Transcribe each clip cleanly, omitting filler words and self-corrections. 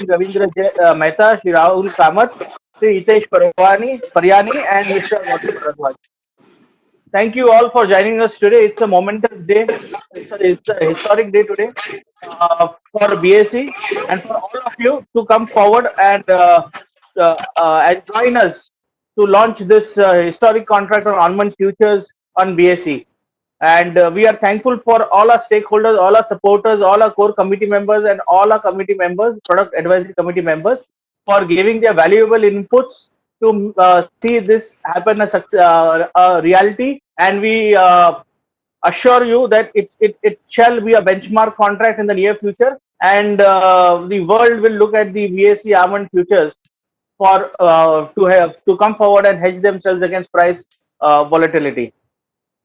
Ravindra Mehta, Shri Rahul Kamath, Shri Hitesh Paryani, and Mr. Gautam Bharadwaj. Thank you all for joining us today. It's a momentous day. It's a historic day today for BSE and for all of you to come forward and join us to launch this historic contract on Almond Futures on BSE. And we are thankful for all our stakeholders, all our supporters, all our core committee members, and all our committee members, product advisory committee members, for giving their valuable inputs to see this happen a reality. And we assure you that it shall be a benchmark contract in the near future, and the world will look at the BSE Almond futures for to come forward and hedge themselves against price volatility.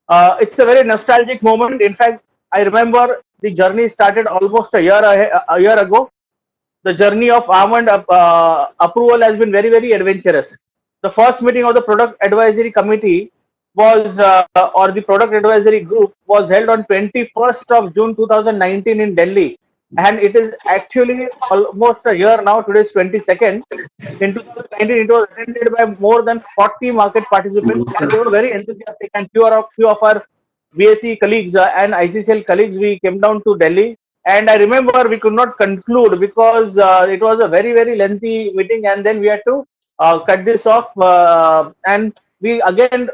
It's a very nostalgic moment. In fact, I remember the journey started almost a year ago. The journey of almond approval has been very, very adventurous. The first meeting of the product advisory committee was, or the product advisory group was held on 21st of June 2019 in Delhi. And it is actually almost a year now. Today is 22nd. In 2019, it was attended by more than 40 market participants, and they were very enthusiastic. And few of our BSE colleagues and ICCL colleagues, we came down to Delhi. And I remember we could not conclude because it was a very, very lengthy meeting, and then we had to cut this off. And we again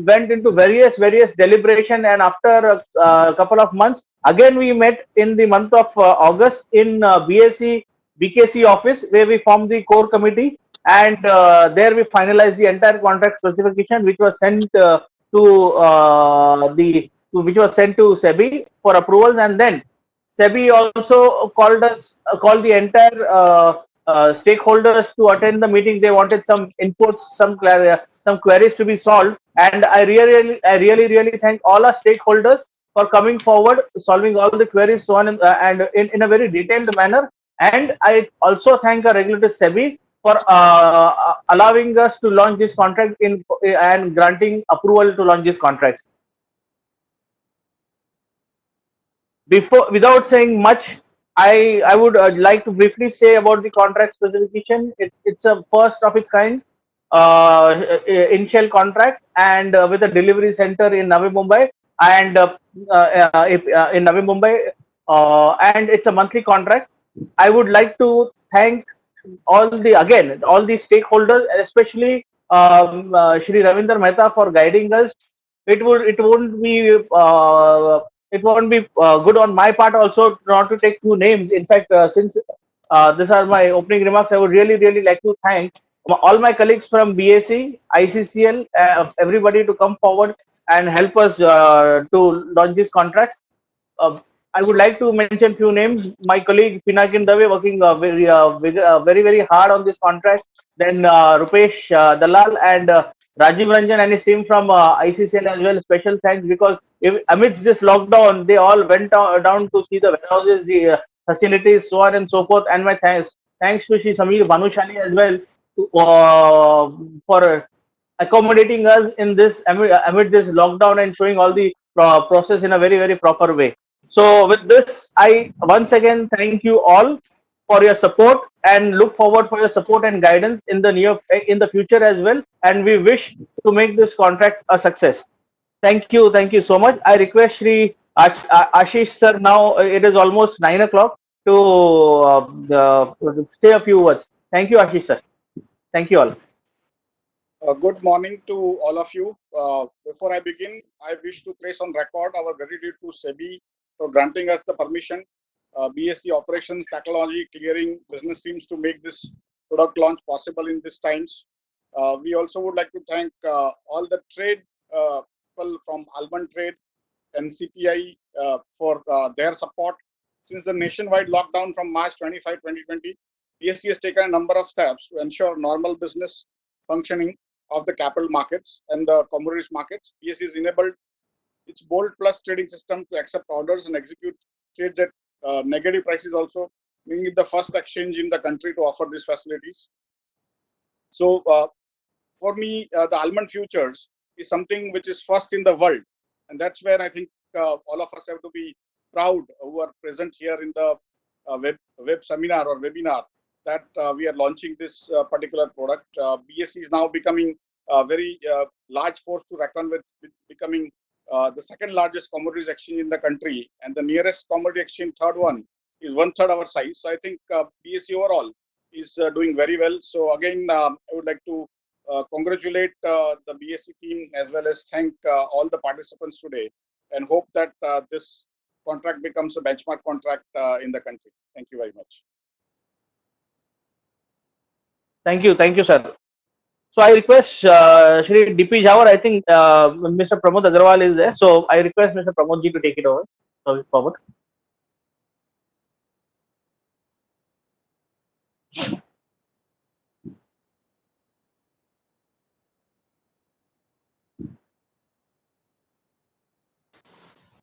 went into various deliberation, and after a couple of months, again we met in the month of August in BSE BKC office, where we formed the core committee, and there we finalized the entire contract specification, which was sent which was sent to SEBI for approvals. And then SEBI also called the entire stakeholders to attend the meeting. They wanted some inputs, some queries to be solved, and I really thank all our stakeholders for coming forward, solving all the queries, so on, and in a very detailed manner. And I also thank our regulator SEBI for allowing us to launch this contract and granting approval to launch these contracts. Without saying much, I would like to briefly say about the contract specification. It's a first of its kind initial contract, and with a delivery center in Navi Mumbai, and in Navi Mumbai, and it's a monthly contract. I would like to thank all the stakeholders, especially Shri Ravindra Mehta, for guiding us. It won't be good on my part also not to take two names. In fact, since these are my opening remarks, I would really like to thank all my colleagues from BSE, ICCL, everybody to come forward and help us to launch these contracts. I would like to mention few names. My colleague Pinakin Dave working very hard on this contract. Then Rupesh Dalal and Rajiv Ranjan and his team from ICCL as well. Special thanks, because amidst this lockdown, they all went down to see the warehouses, the facilities, so on and so forth. And my thanks to Shri Samir Bhanushali as well for accommodating us in this amid this lockdown and showing all the process in a very proper way. So with this, I once again thank you all for your support, and look forward for your support and guidance in the future as well. And we wish to make this contract a success. Thank you so much. I request Shri Ashish sir. Now it is almost 9 o'clock to say a few words. Thank you, Ashish sir. Thank you all. Good morning to all of you. Before I begin, I wish to place on record our gratitude to SEBI for granting us the permission, BSE operations, technology, clearing business teams to make this product launch possible in these times. We also would like to thank all the trade people from Almond Trade, NCPI for their support. Since the nationwide lockdown from March 25, 2020, BSE has taken a number of steps to ensure normal business functioning of the capital markets and the commodities markets. BSE has enabled its Bold Plus trading system to accept orders and execute trades at negative prices also, making it the first exchange in the country to offer these facilities. So for me, the Almond Futures is something which is first in the world. And that's where I think all of us have to be proud who are present here in the web seminar or webinar. that we are launching this particular product. BSE is now becoming a very large force to reckon with becoming the second largest commodities exchange in the country, and the nearest commodity exchange, third one, is one-third our size. So I think BSE overall is doing very well. So again, I would like to congratulate the BSE team as well as thank all the participants today, and hope that this contract becomes a benchmark contract in the country. Thank you very much. Thank you, sir. So I request Shri DP Jhawar. I think Mr. Pramod Agarwal is there. So I request Mr. Pramod ji to take it over. Forward.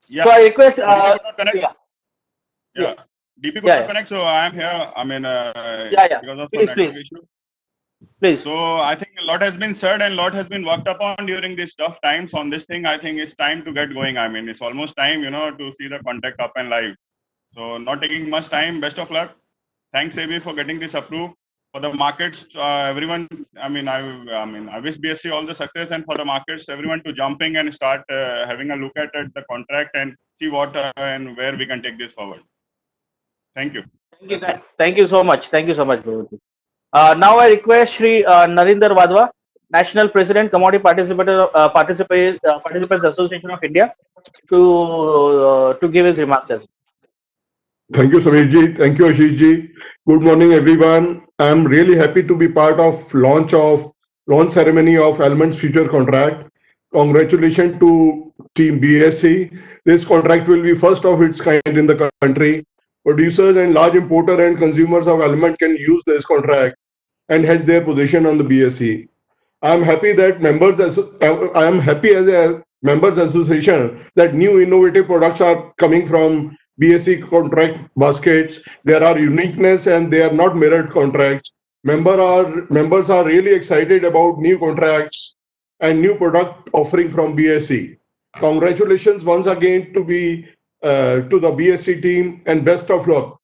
Yeah. So I request. So DP could not connect. Yeah. DP could Yeah, not connect, so I am here. I mean, Yeah. because of Please, some please. network issue. Please. So I think a lot has been said and a lot has been worked upon during these tough times on this thing. I think it's time to get going. I mean, it's almost time, to see the contract up and live. So not taking much time. Best of luck. Thanks, SEBI, for getting this approved. For the markets, everyone. I wish BSE all the success, and for the markets, everyone to jumping and start having a look at the contract and see what and where we can take this forward. Thank you. Thank you so much. Thank you so much, Bhavati. Now I request Shri Narinder Wadhwa, National President, Commodity Participants Association of India, to give his remarks as well. Thank you, Sameerji. Thank you, Ashishji. Good morning, everyone. I'm really happy to be part of launch ceremony of Elements Future Contract. Congratulations to Team BSE. This contract will be first of its kind in the country. Producers and large importer and consumers of element can use this contract and hedge their position on the BSE. I'm happy that I am happy as a members association that new innovative products are coming from BSE contract baskets. There are uniqueness and they are not mirrored contracts. Members are really excited about new contracts and new product offering from BSE. Congratulations once again to the BSE team and best of luck.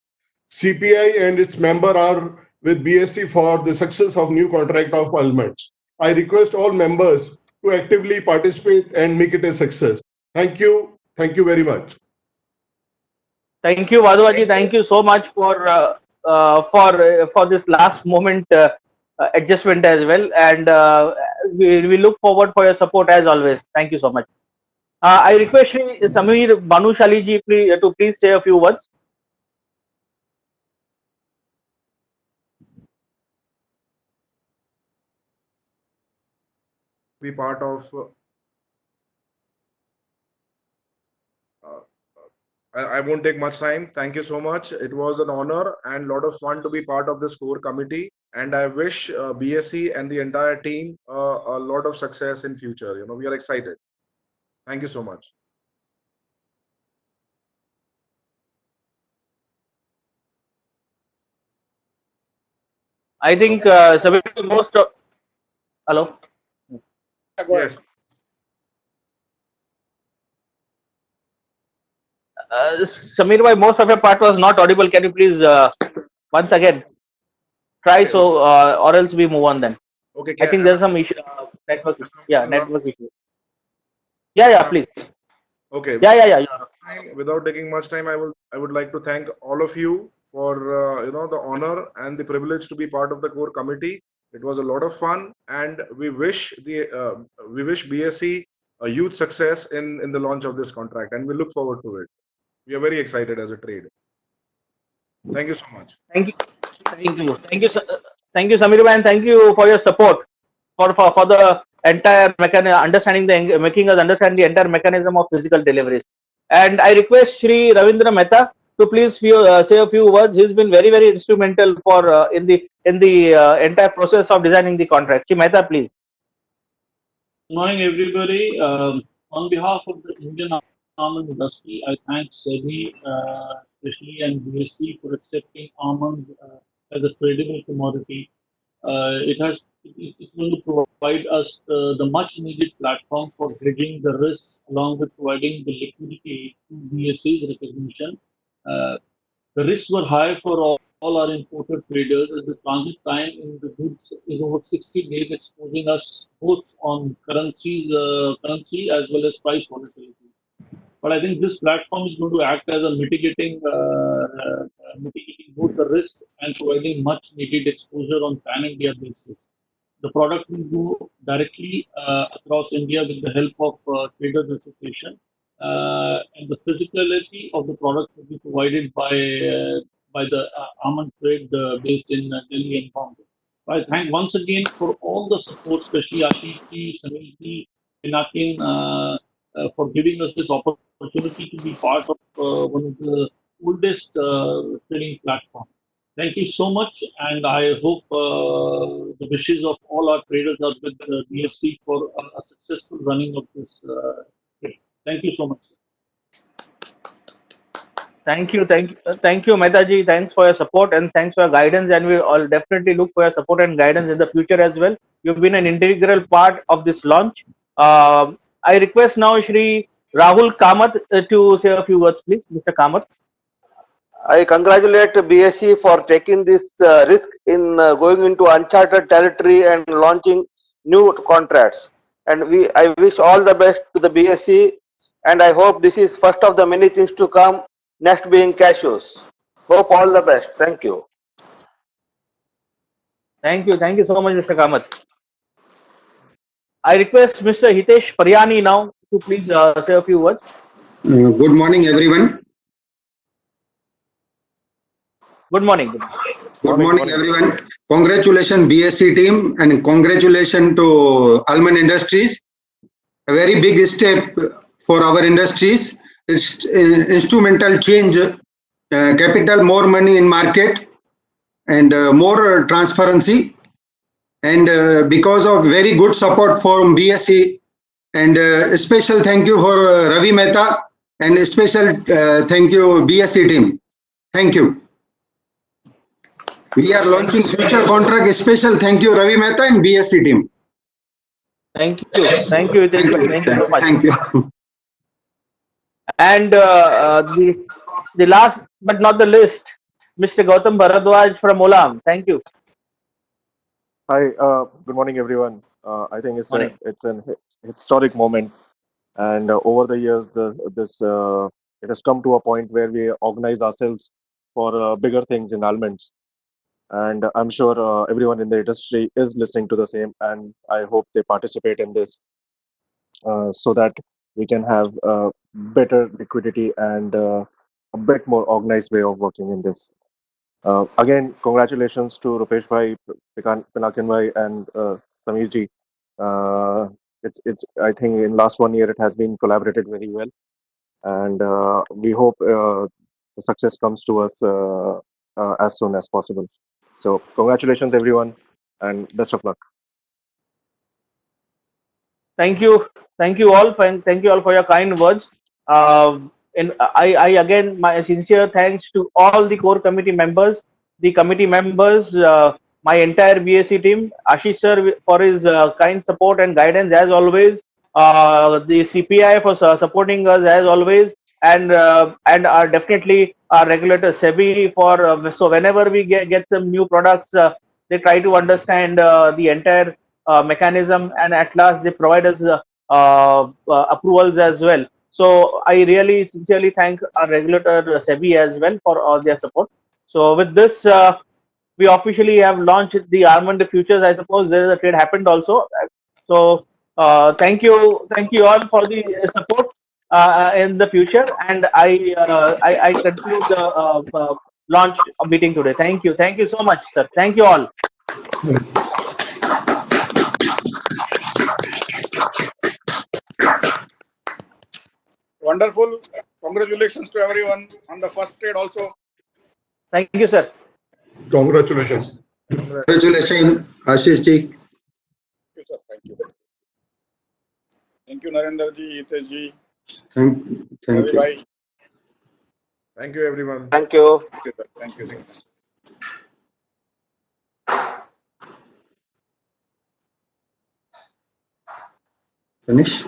CPI and its member are with BSE for the success of new contract of elements. I request all members to actively participate and make it a success. Thank you. Thank you very much. Thank you, Wadhwaji. Thank you so much for this last moment adjustment as well, and we look forward for your support as always. Thank you so much. I request Shri Samir Banushali ji to please say a few words. Be part of I won't take much time. Thank you so much. It was an honor and a lot of fun to be part of this core committee, and I wish BSE and the entire team a lot of success in future. We are excited. Thank you so much. I think most of hello. Yes. Samir bhai, most of your part was not audible. Can you please once again try so, or else we move on then. Okay. I think there's some issue, network. Yeah, network issue. Yeah, please. Okay. Yeah. Without taking much time, I would like to thank all of you for the honor and the privilege to be part of the core committee. It was a lot of fun, and we wish BSE a huge success in the launch of this contract, and we look forward to it. We are very excited as a trade. Thank you so much. Thank you, Samir bhai, and thank you for your support for the entire mechanism, making us understand the entire mechanism of physical deliveries. And I request Shri Ravindra Mehta to please say a few words. He's been very, very instrumental for in the entire process of designing the contract. Shri Mehta, please. Good morning, everybody. On behalf of the Indian almond industry, I thank SEBI, especially and BSE for accepting almonds as a tradable commodity. It's going to provide us the much needed platform for hedging the risks, along with providing the liquidity to BSE's recognition. The risks were high for all our imported traders, as the transit time in the goods is over 60 days, exposing us both on currency as well as price volatility. But I think this platform is going to act as a mitigating both the risk and providing much needed exposure on pan-India basis. The product will go directly across India with the help of Traders Association, and the physicality of the product will be provided by the almond trade based in Delhi and Bombay. I thank once again for all the support, especially Ashish ji, Sanil ji, Pinakin, for giving us this opportunity to be part of one of the oldest trading platforms. Thank you so much, and I hope the wishes of all our traders are with BSC for a successful running of this trade. Thank you so much, sir. Thank you, Mehtaji. Thanks for your support and thanks for your guidance. And we all definitely look for your support and guidance in the future as well. You've been an integral part of this launch. I request now Shri Rahul Kamath to say a few words, please. Mr. Kamath. I congratulate BSE for taking this risk in going into uncharted territory and launching new contracts. And I wish all the best to the BSE, and I hope this is first of the many things to come, next being cashews. Hope all the best. Thank you. Thank you so much, Mr. Kamath. I request Mr. Hitesh Paryani now to please say a few words. Good morning, everyone. Good morning. Good morning, everyone. Congratulations, BSC team, and congratulations to Almond Industries. A very big step for our industries. It's instrumental change, capital, more money in market, and more transparency. And because of very good support from BSC, and a special thank you for Ravi Mehta, and a special thank you BSC team. Thank you. We are launching future contract. A special thank you Ravi Mehta and BSC team. Thank you, Hitesh. Thank you so much. Thank you. And the last but not the least, Mr. Gautam Bharadwaj from Olam. Thank you. Hi, good morning, everyone. I think Morning. it's an historic moment, and over the years, it has come to a point where we organize ourselves for bigger things in almonds, and I'm sure everyone in the industry is listening to the same, and I hope they participate in this so that we can have better liquidity and a bit more organized way of working in this. Again, congratulations to Rupesh Bhai, Pinakin Bhai, and Sameer ji. It's. I think in last 1 year it has been collaborated very well, and we hope the success comes to us as soon as possible. So, congratulations, everyone, and best of luck. Thank you all for your kind words. And I again my sincere thanks to all the core committee members, my entire BSc team, Ashish sir for his kind support and guidance as always, the CPI for supporting us as always, and definitely our regulator SEBI for so whenever we get some new products, they try to understand the entire mechanism, and at last they provide us approvals as well. So I really sincerely thank our regulator SEBI as well for all their support. So with this, we officially have launched the Almond Futures. I suppose there is a trade happened also. So thank you all for the support in the future, and I conclude the launch meeting today. Thank you so much, sir. Thank you all. Wonderful. Congratulations to everyone on the first trade also. Thank you, sir. Congratulations. Congratulations, Ashish ji. Thank you, sir. Thank you. Thank you, Narendra ji, Hitesh ji, Thank Ravi you. bhai. Thank you, everyone. Thank you. Thank you, sir. Thank you, sir. Finish.